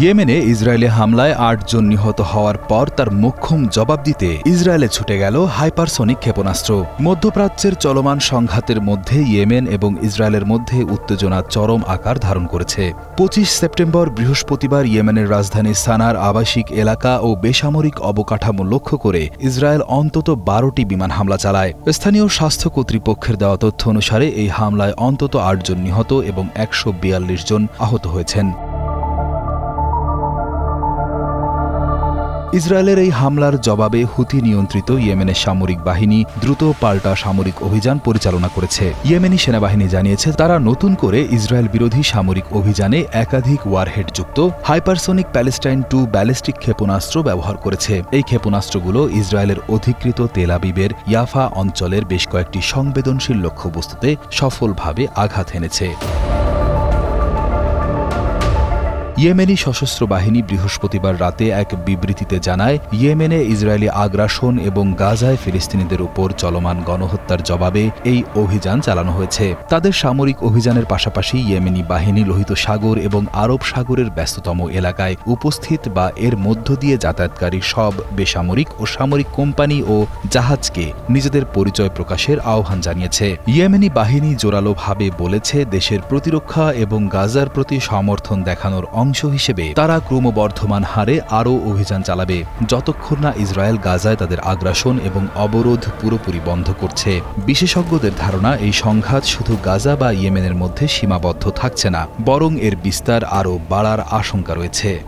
ইয়েমেনে ইসরায়েলি হামলায় ৮ জন নিহত হওয়ার পর তার মোক্ষম জবাব দিতে ইসরায়েলে ছুটে গেল হাইপারসনিক ক্ষেপণাস্ত্র। মধ্যপ্রাচ্যের চলমান সংঘাতের মধ্যে ইয়েমেন এবং ইসরায়েলের মধ্যে উত্তেজনা চরম আকার ধারণ করেছে। ২৫ সেপ্টেম্বর বৃহস্পতিবার ইয়েমেনের রাজধানী সানার আবাসিক এলাকা ও বেসামরিক অবকাঠামো লক্ষ্য করে ইসরায়েল অন্তত ১২টি বিমান হামলা চালায়। স্থানীয় স্বাস্থ্য কর্তৃপক্ষের দেওয়া তথ্য অনুসারে এই হামলায় অন্তত ৮ জন নিহত এবং ১৪২ জন আহত হয়েছেন। ইসরায়েলের এই হামলার জবাবে হুথি নিয়ন্ত্রিত ইয়েমেনের সামরিক বাহিনী দ্রুত পাল্টা সামরিক অভিযান পরিচালনা করেছে। ইয়েমেনি সেনাবাহিনী জানিয়েছে তারা নতুন করে ইসরায়েল বিরোধী সামরিক অভিযানে একাধিক ওয়ারহেডযুক্ত হাইপারসনিক প্যালেস্টাইন ২ ব্যালিস্টিক ক্ষেপণাস্ত্র ব্যবহার করেছে। এই ক্ষেপণাস্ত্রগুলো ইসরায়েলের অধিকৃত তেল আবিবের ইয়াফা অঞ্চলের বেশ কয়েকটি সংবেদনশীল লক্ষ্যবস্তুতে সফলভাবে আঘাত এনেছে। ইয়েমেনি সশস্ত্র বাহিনী বৃহস্পতিবার রাতে এক বিবৃতিতে জানায়, ইয়েমেনে ইসরায়েলি আগ্রাসন এবং গাজায় ফিলিস্তিনিদের উপর চলমান গণহত্যার জবাবে এই অভিযান চালানো হয়েছে। তাদের সামরিক অভিযানের পাশাপাশি ইয়েমেনি বাহিনী লোহিত সাগর এবং আরব সাগরের ব্যস্ততম এলাকায় উপস্থিত বা এর মধ্য দিয়ে যাতায়াতকারী সব বেসামরিক ও সামরিক কোম্পানি ও জাহাজকে নিজেদের পরিচয় প্রকাশের আহ্বান জানিয়েছে। ইয়েমেনি বাহিনী জোরালোভাবে বলেছে, দেশের প্রতিরক্ষা এবং গাজার প্রতি সমর্থন দেখানোর অংশ হিসেবে তারা ক্রমবর্ধমান হারে আরও অভিযান চালাবে, যতক্ষণ না ইসরায়েল গাজায় তাদের আগ্রাসন এবং অবরোধ পুরোপুরি বন্ধ করছে। বিশেষজ্ঞদের ধারণা, এই সংঘাত শুধু গাজা বা ইয়েমেনের মধ্যে সীমাবদ্ধ থাকছে না, বরং এর বিস্তার আরও বাড়ার আশঙ্কা রয়েছে।